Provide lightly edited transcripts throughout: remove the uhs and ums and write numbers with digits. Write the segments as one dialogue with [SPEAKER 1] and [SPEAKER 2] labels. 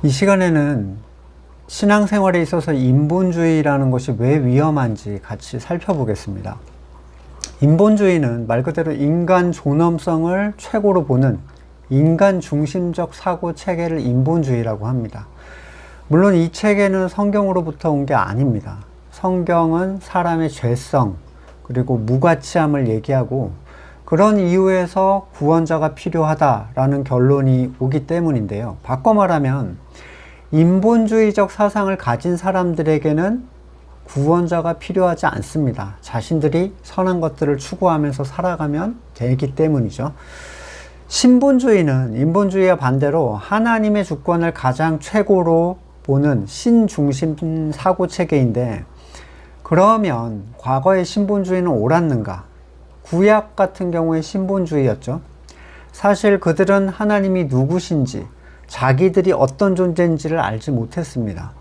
[SPEAKER 1] 이 시간에는 신앙생활에 있어서 인본주의라는 것이 왜 위험한지 같이 살펴보겠습니다. 인본주의는 말 그대로 인간 존엄성을 최고로 보는 인간 중심적 사고 체계를 인본주의라고 합니다. 물론 이 체계는 성경으로부터 온 게 아닙니다. 성경은 사람의 죄성 그리고 무가치함을 얘기하고 그런 이유에서 구원자가 필요하다라는 결론이 오기 때문인데요. 바꿔 말하면 인본주의적 사상을 가진 사람들에게는 구원자가 필요하지 않습니다. 자신들이 선한 것들을 추구하면서 살아가면 되기 때문이죠. 신본주의는 인본주의와 반대로 하나님의 주권을 가장 최고로 보는 신중심 사고체계인데, 그러면 과거의 신본주의는 옳았는가? 구약 같은 경우에 신본주의였죠. 사실 그들은 하나님이 누구신지, 자기들이 어떤 존재인지를 알지 못했습니다.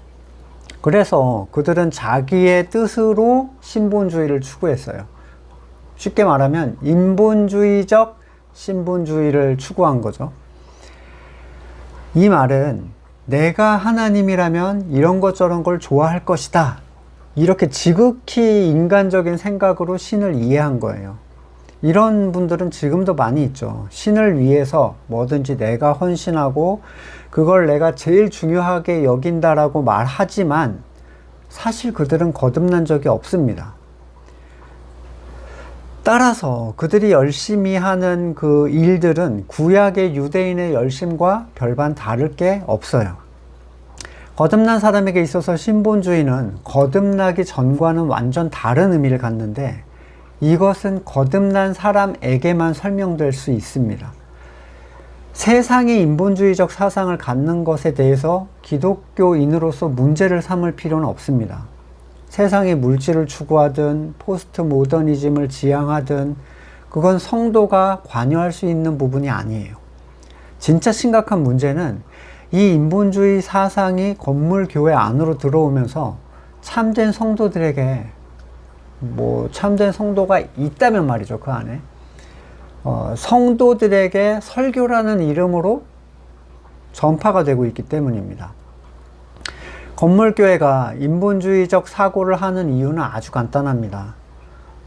[SPEAKER 1] 그래서 그들은 자기의 뜻으로 신본주의를 추구했어요. 쉽게 말하면 인본주의적 신본주의를 추구한 거죠. 이 말은 내가 하나님이라면 이런 것 저런 걸 좋아할 것이다, 이렇게 지극히 인간적인 생각으로 신을 이해한 거예요. 이런 분들은 지금도 많이 있죠. 신을 위해서 뭐든지 내가 헌신하고 그걸 내가 제일 중요하게 여긴다라고 말하지만 사실 그들은 거듭난 적이 없습니다. 따라서 그들이 열심히 하는 그 일들은 구약의 유대인의 열심과 별반 다를 게 없어요. 거듭난 사람에게 있어서 신본주의는 거듭나기 전과는 완전 다른 의미를 갖는데, 이것은 거듭난 사람에게만 설명될 수 있습니다. 세상의 인본주의적 사상을 갖는 것에 대해서 기독교인으로서 문제를 삼을 필요는 없습니다. 세상이 물질을 추구하든 포스트 모더니즘을 지향하든 그건 성도가 관여할 수 있는 부분이 아니에요. 진짜 심각한 문제는 이 인본주의 사상이 건물 교회 안으로 들어오면서 참된 성도들에게, 참된 성도가 있다면 말이죠, 그 안에 성도들에게 설교라는 이름으로 전파가 되고 있기 때문입니다. 건물교회가 인본주의적 사고를 하는 이유는 아주 간단합니다.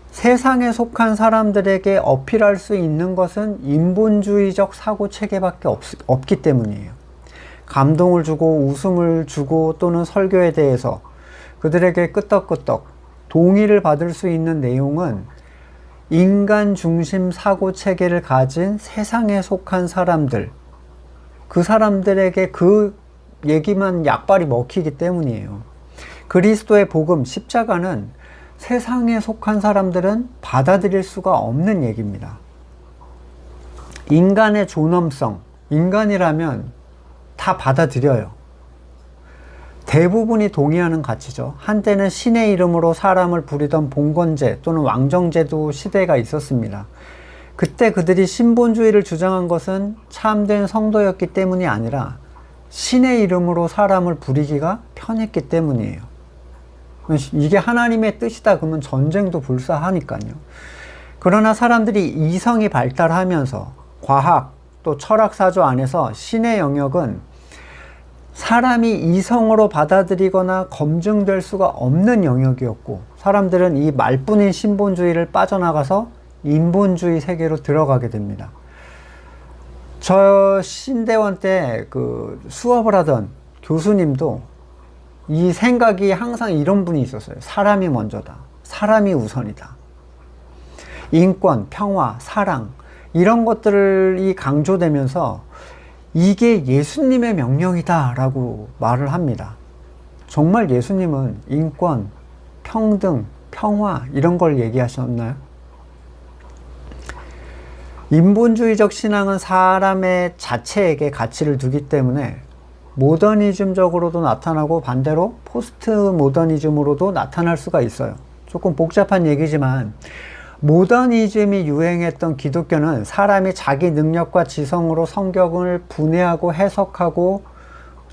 [SPEAKER 1] 세상에 속한 사람들에게 어필할 수 있는 것은 인본주의적 사고 체계밖에 없기 때문이에요. 감동을 주고 웃음을 주고 또는 설교에 대해서 그들에게 끄떡끄떡 동의를 받을 수 있는 내용은 인간 중심 사고 체계를 가진 세상에 속한 사람들, 그 사람들에게 그 얘기만 약발이 먹히기 때문이에요. 그리스도의 복음, 십자가는 세상에 속한 사람들은 받아들일 수가 없는 얘기입니다. 인간의 존엄성, 인간이라면 다 받아들여요. 대부분이 동의하는 가치죠. 한때는 신의 이름으로 사람을 부리던 봉건제 또는 왕정제도 시대가 있었습니다. 그때 그들이 신본주의를 주장한 것은 참된 성도였기 때문이 아니라 신의 이름으로 사람을 부리기가 편했기 때문이에요. 이게 하나님의 뜻이다 그러면 전쟁도 불사하니까요. 그러나 사람들이 이성이 발달하면서 과학 또 철학사조 안에서 신의 영역은 사람이 이성으로 받아들이거나 검증될 수가 없는 영역이었고, 사람들은 이 말뿐인 신본주의를 빠져나가서 인본주의 세계로 들어가게 됩니다. 저 신대원 때 그 수업을 하던 교수님도 이 생각이 항상 이런 분이 있었어요. 사람이 먼저다. 사람이 우선이다. 인권, 평화, 사랑 이런 것들이 강조되면서 이게 예수님의 명령이다 라고 말을 합니다. 정말 예수님은 인권, 평등, 평화 이런 걸 얘기하셨나요? 인본주의적 신앙은 사람의 자체에게 가치를 두기 때문에 모더니즘적으로도 나타나고 반대로 포스트 모더니즘으로도 나타날 수가 있어요. 조금 복잡한 얘기지만 모더니즘이 유행했던 기독교는 사람이 자기 능력과 지성으로 성경을 분해하고 해석하고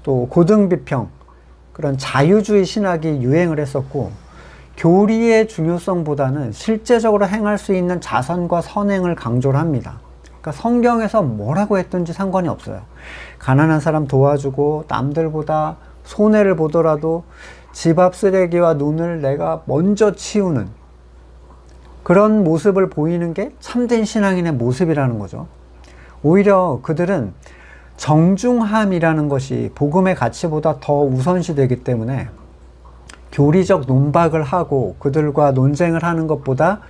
[SPEAKER 1] 또 고등비평, 그런 자유주의 신학이 유행을 했었고, 교리의 중요성보다는 실제적으로 행할 수 있는 자선과 선행을 강조를 합니다. 그러니까 성경에서 뭐라고 했든지 상관이 없어요. 가난한 사람 도와주고 남들보다 손해를 보더라도 집 앞 쓰레기와 눈을 내가 먼저 치우는 그런 모습을 보이는 게 참된 신앙인의 모습이라는 거죠. 오히려 그들은 정중함이라는 것이 복음의 가치보다 더 우선시되기 때문에 교리적 논박을 하고 그들과 논쟁을 하는 것보다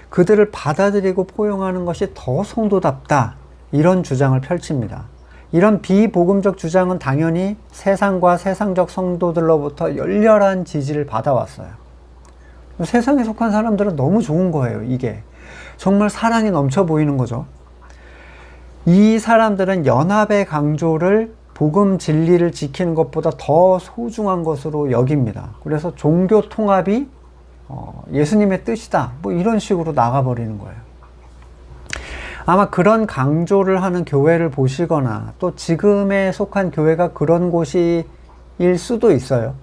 [SPEAKER 1] 그들을 받아들이고 포용하는 것이 더 성도답다, 이런 주장을 펼칩니다. 이런 비복음적 주장은 당연히 세상과 세상적 성도들로부터 열렬한 지지를 받아왔어요. 세상에 속한 사람들은 너무 좋은 거예요. 이게 정말 사랑이 넘쳐 보이는 거죠. 이 사람들은 연합의 강조를 복음 진리를 지키는 것보다 더 소중한 것으로 여깁니다. 그래서 종교 통합이 예수님의 뜻이다, 뭐 이런 식으로 나가버리는 거예요. 아마 그런 강조를 하는 교회를 보시거나 또 지금에 속한 교회가 그런 곳일 수도 있어요.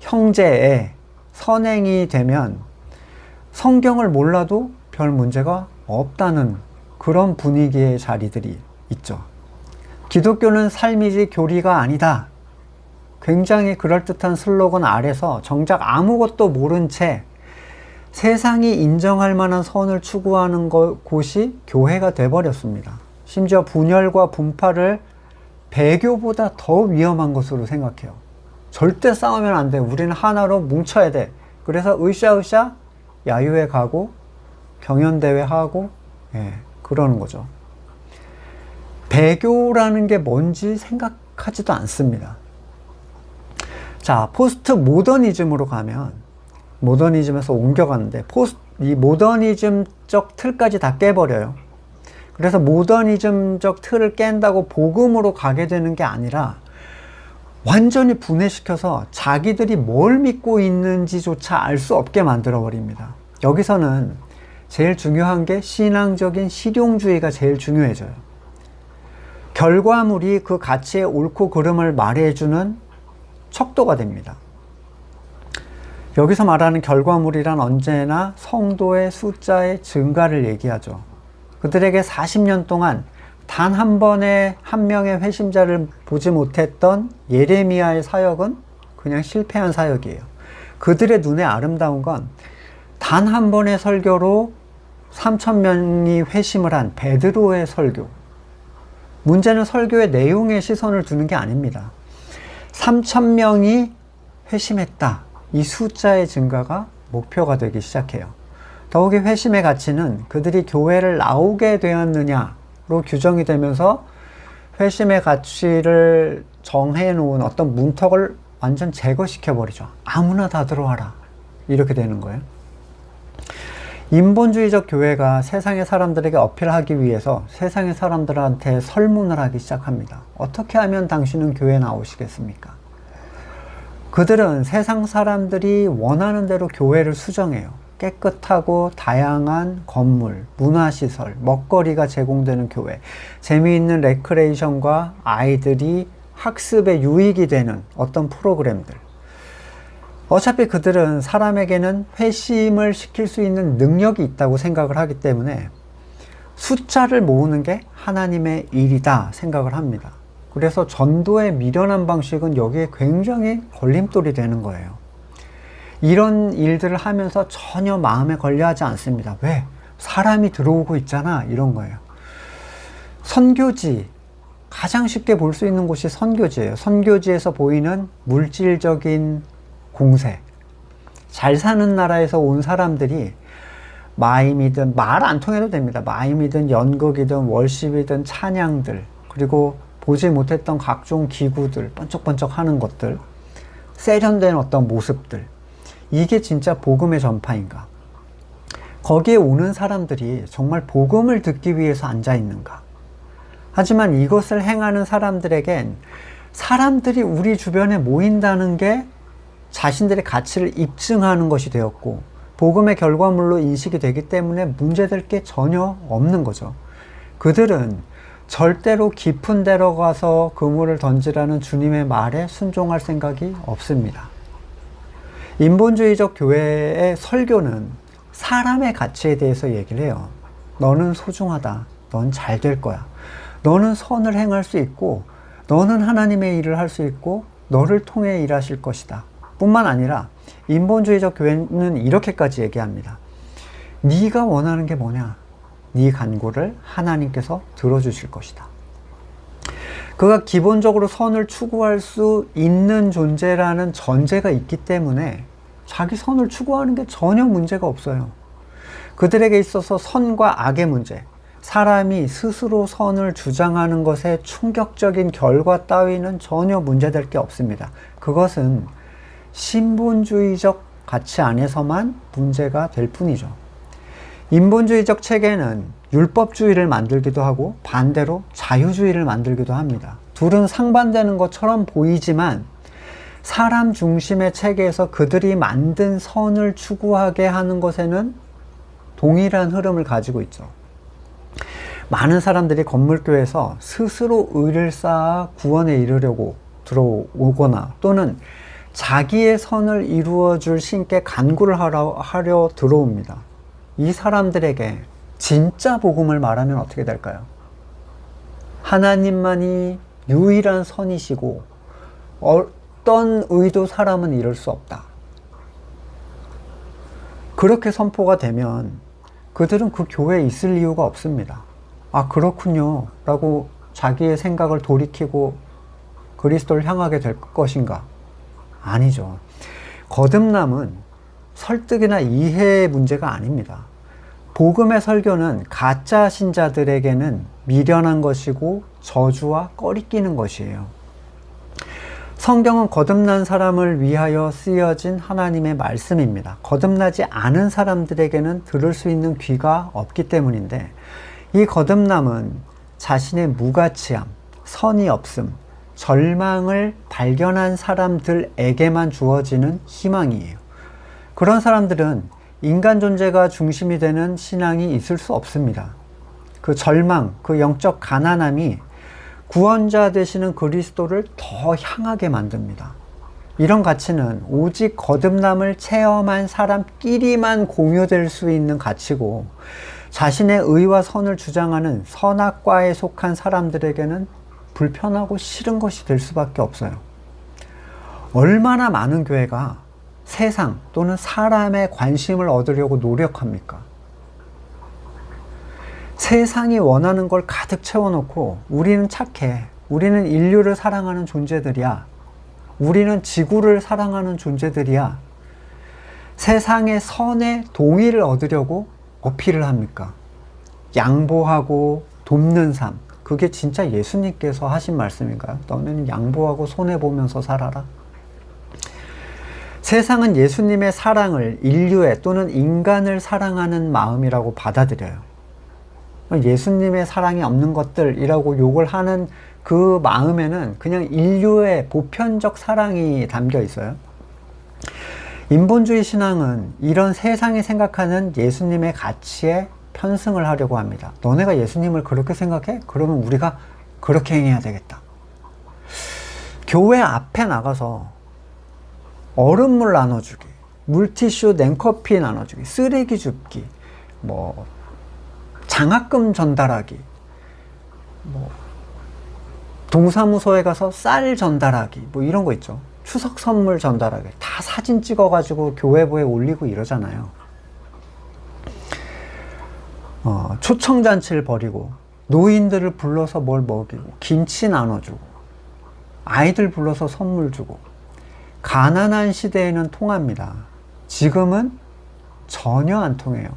[SPEAKER 1] 형제의 선행이 되면 성경을 몰라도 별 문제가 없다는 그런 분위기의 자리들이 있죠. 기독교는 삶이지 교리가 아니다. 굉장히 그럴듯한 슬로건 아래서 정작 아무것도 모른 채 세상이 인정할 만한 선을 추구하는 곳이 교회가 돼버렸습니다. 심지어 분열과 분파를 배교보다 더 위험한 것으로 생각해요. 절대 싸우면 안 돼. 우리는 하나로 뭉쳐야 돼. 그래서 으쌰으쌰 야유회 가고 경연대회 하고 그러는 거죠. 배교라는 게 뭔지 생각하지도 않습니다. 자, 포스트 모더니즘으로 가면, 모더니즘에서 옮겨가는데 이 모더니즘적 틀까지 다 깨버려요. 그래서 모더니즘적 틀을 깬다고 복음으로 가게 되는 게 아니라 완전히 분해시켜서 자기들이 뭘 믿고 있는지조차 알 수 없게 만들어 버립니다. 여기서는 제일 중요한 게 신앙적인 실용주의가 제일 중요해져요. 결과물이 그 가치의 옳고 그름을 말해주는 척도가 됩니다. 여기서 말하는 결과물이란 언제나 성도의 숫자의 증가를 얘기하죠. 그들에게 40년 동안 단 한 번의 한 명의 회심자를 보지 못했던 예레미야의 사역은 그냥 실패한 사역이에요. 그들의 눈에 아름다운 건 단 한 번의 설교로 3,000명이 회심을 한 베드로의 설교. 문제는 설교의 내용에 시선을 두는 게 아닙니다. 3,000명이 회심했다. 이 숫자의 증가가 목표가 되기 시작해요. 더욱이 회심의 가치는 그들이 교회를 나오게 되었느냐로 규정이 되면서 회심의 가치를 정해놓은 어떤 문턱을 완전 제거시켜버리죠. 아무나 다 들어와라. 이렇게 되는 거예요. 인본주의적 교회가 세상의 사람들에게 어필하기 위해서 세상의 사람들한테 설문을 하기 시작합니다. 어떻게 하면 당신은 교회 나오시겠습니까? 그들은 세상 사람들이 원하는 대로 교회를 수정해요. 깨끗하고 다양한 건물, 문화시설, 먹거리가 제공되는 교회, 재미있는 레크레이션과 아이들이 학습에 유익이 되는 어떤 프로그램들. 어차피 그들은 사람에게는 회심을 시킬 수 있는 능력이 있다고 생각을 하기 때문에 숫자를 모으는 게 하나님의 일이다 생각을 합니다. 그래서 전도의 미련한 방식은 여기에 굉장히 걸림돌이 되는 거예요. 이런 일들을 하면서 전혀 마음에 걸려하지 않습니다. 왜? 사람이 들어오고 있잖아. 이런 거예요. 선교지, 가장 쉽게 볼 수 있는 곳이 선교지예요. 선교지에서 보이는 물질적인 공세. 잘 사는 나라에서 온 사람들이 마임이든 말 안 통해도 됩니다. 마임이든 연극이든 월십이든 찬양들, 그리고 보지 못했던 각종 기구들, 번쩍번쩍 하는 것들, 세련된 어떤 모습들, 이게 진짜 복음의 전파인가? 거기에 오는 사람들이 정말 복음을 듣기 위해서 앉아 있는가? 하지만 이것을 행하는 사람들에겐 사람들이 우리 주변에 모인다는 게 자신들의 가치를 입증하는 것이 되었고 복음의 결과물로 인식이 되기 때문에 문제될 게 전혀 없는 거죠. 그들은 절대로 깊은 데로 가서 그물을 던지라는 주님의 말에 순종할 생각이 없습니다. 인본주의적 교회의 설교는 사람의 가치에 대해서 얘기를 해요. 너는 소중하다. 넌 잘 될 거야. 너는 선을 행할 수 있고 너는 하나님의 일을 할 수 있고 너를 통해 일하실 것이다. 뿐만 아니라 인본주의적 교회는 이렇게까지 얘기합니다. 네가 원하는 게 뭐냐? 네 간구를 하나님께서 들어주실 것이다. 그가 기본적으로 선을 추구할 수 있는 존재라는 전제가 있기 때문에 자기 선을 추구하는 게 전혀 문제가 없어요. 그들에게 있어서 선과 악의 문제, 사람이 스스로 선을 주장하는 것에 충격적인 결과 따위는 전혀 문제될 게 없습니다. 그것은 신본주의적 가치 안에서만 문제가 될 뿐이죠. 인본주의적 체계는 율법주의를 만들기도 하고 반대로 자유주의를 만들기도 합니다. 둘은 상반되는 것처럼 보이지만 사람 중심의 체계에서 그들이 만든 선을 추구하게 하는 것에는 동일한 흐름을 가지고 있죠. 많은 사람들이 건물교에서 스스로 의를 쌓아 구원에 이르려고 들어오거나 또는 자기의 선을 이루어줄 신께 간구를 하려 들어옵니다. 이 사람들에게 진짜 복음을 말하면 어떻게 될까요? 하나님만이 유일한 선이시고 어떤 의도 사람은 이룰 수 없다. 그렇게 선포가 되면 그들은 그 교회에 있을 이유가 없습니다. 아, 그렇군요 라고 자기의 생각을 돌이키고 그리스도를 향하게 될 것인가? 아니죠. 거듭남은 설득이나 이해의 문제가 아닙니다. 복음의 설교는 가짜 신자들에게는 미련한 것이고 저주와 꺼리끼는 것이에요. 성경은 거듭난 사람을 위하여 쓰여진 하나님의 말씀입니다. 거듭나지 않은 사람들에게는 들을 수 있는 귀가 없기 때문인데 이 거듭남은 자신의 무가치함, 선이 없음, 절망을 발견한 사람들에게만 주어지는 희망이에요. 그런 사람들은 인간 존재가 중심이 되는 신앙이 있을 수 없습니다. 그 절망, 그 영적 가난함이 구원자 되시는 그리스도를 더 향하게 만듭니다. 이런 가치는 오직 거듭남을 체험한 사람끼리만 공유될 수 있는 가치고 자신의 의와 선을 주장하는 선악과에 속한 사람들에게는 불편하고 싫은 것이 될 수밖에 없어요. 얼마나 많은 교회가 세상 또는 사람의 관심을 얻으려고 노력합니까? 세상이 원하는 걸 가득 채워놓고 우리는 착해, 우리는 인류를 사랑하는 존재들이야, 우리는 지구를 사랑하는 존재들이야, 세상의 선에 동의를 얻으려고 어필을 합니까? 양보하고 돕는 삶, 그게 진짜 예수님께서 하신 말씀인가요? 너는 양보하고 손해보면서 살아라. 세상은 예수님의 사랑을 인류에 또는 인간을 사랑하는 마음이라고 받아들여요. 예수님의 사랑이 없는 것들이라고 욕을 하는 그 마음에는 그냥 인류의 보편적 사랑이 담겨 있어요. 인본주의 신앙은 이런 세상이 생각하는 예수님의 가치에 편승을 하려고 합니다. 너네가 예수님을 그렇게 생각해? 그러면 우리가 그렇게 행해야 되겠다. 교회 앞에 나가서 얼음물 나눠주기, 물티슈, 냉커피 나눠주기, 쓰레기 줍기, 장학금 전달하기, 동사무소에 가서 쌀 전달하기, 이런 거 있죠. 추석 선물 전달하기. 다 사진 찍어가지고 교회부에 올리고 이러잖아요. 초청잔치를 벌이고, 노인들을 불러서 뭘 먹이고, 김치 나눠주고, 아이들 불러서 선물 주고, 가난한 시대에는 통합니다. 지금은 전혀 안 통해요.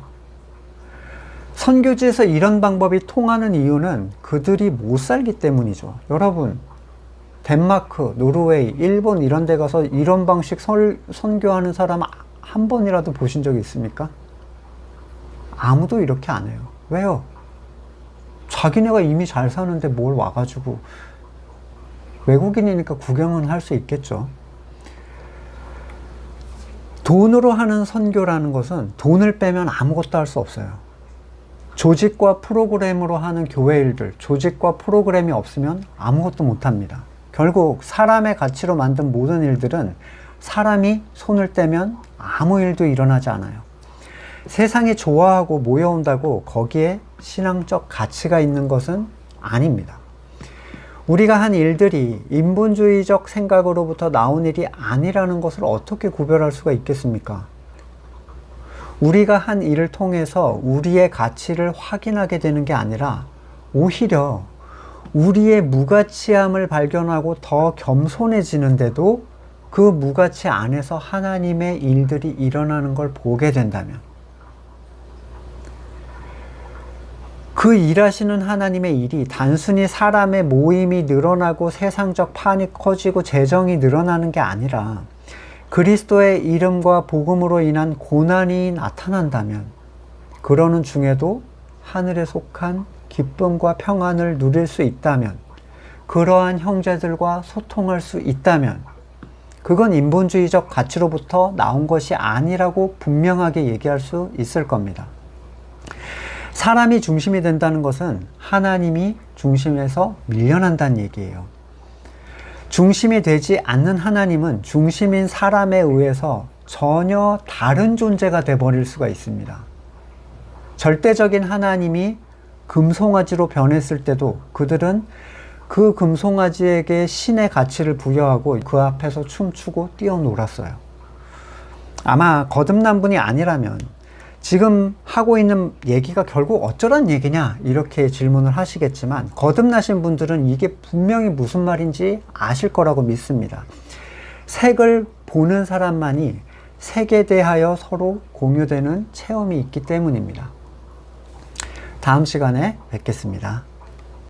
[SPEAKER 1] 선교지에서 이런 방법이 통하는 이유는 그들이 못 살기 때문이죠. 여러분, 덴마크, 노르웨이, 일본 이런 데 가서 이런 방식 선교하는 사람 한 번이라도 보신 적이 있습니까? 아무도 이렇게 안 해요. 왜요? 자기네가 이미 잘 사는데 뭘 와가지고, 외국인이니까 구경은 할 수 있겠죠. 돈으로 하는 선교라는 것은 돈을 빼면 아무것도 할 수 없어요. 조직과 프로그램으로 하는 교회 일들, 조직과 프로그램이 없으면 아무것도 못합니다. 결국 사람의 가치로 만든 모든 일들은 사람이 손을 떼면 아무 일도 일어나지 않아요. 세상이 좋아하고 모여온다고 거기에 신앙적 가치가 있는 것은 아닙니다. 우리가 한 일들이 인본주의적 생각으로부터 나온 일이 아니라는 것을 어떻게 구별할 수가 있겠습니까? 우리가 한 일을 통해서 우리의 가치를 확인하게 되는 게 아니라 오히려 우리의 무가치함을 발견하고 더 겸손해지는데도 그 무가치 안에서 하나님의 일들이 일어나는 걸 보게 된다면, 그 일하시는 하나님의 일이 단순히 사람의 모임이 늘어나고 세상적 판이 커지고 재정이 늘어나는 게 아니라 그리스도의 이름과 복음으로 인한 고난이 나타난다면, 그러는 중에도 하늘에 속한 기쁨과 평안을 누릴 수 있다면, 그러한 형제들과 소통할 수 있다면, 그건 인본주의적 가치로부터 나온 것이 아니라고 분명하게 얘기할 수 있을 겁니다. 사람이 중심이 된다는 것은 하나님이 중심에서 밀려난다는 얘기예요. 중심이 되지 않는 하나님은 중심인 사람에 의해서 전혀 다른 존재가 되어버릴 수가 있습니다. 절대적인 하나님이 금송아지로 변했을 때도 그들은 그 금송아지에게 신의 가치를 부여하고 그 앞에서 춤추고 뛰어놀았어요. 아마 거듭난 분이 아니라면 지금 하고 있는 얘기가 결국 어쩌란 얘기냐 이렇게 질문을 하시겠지만, 거듭나신 분들은 이게 분명히 무슨 말인지 아실 거라고 믿습니다. 색을 보는 사람만이 색에 대하여 서로 공유되는 체험이 있기 때문입니다. 다음 시간에 뵙겠습니다.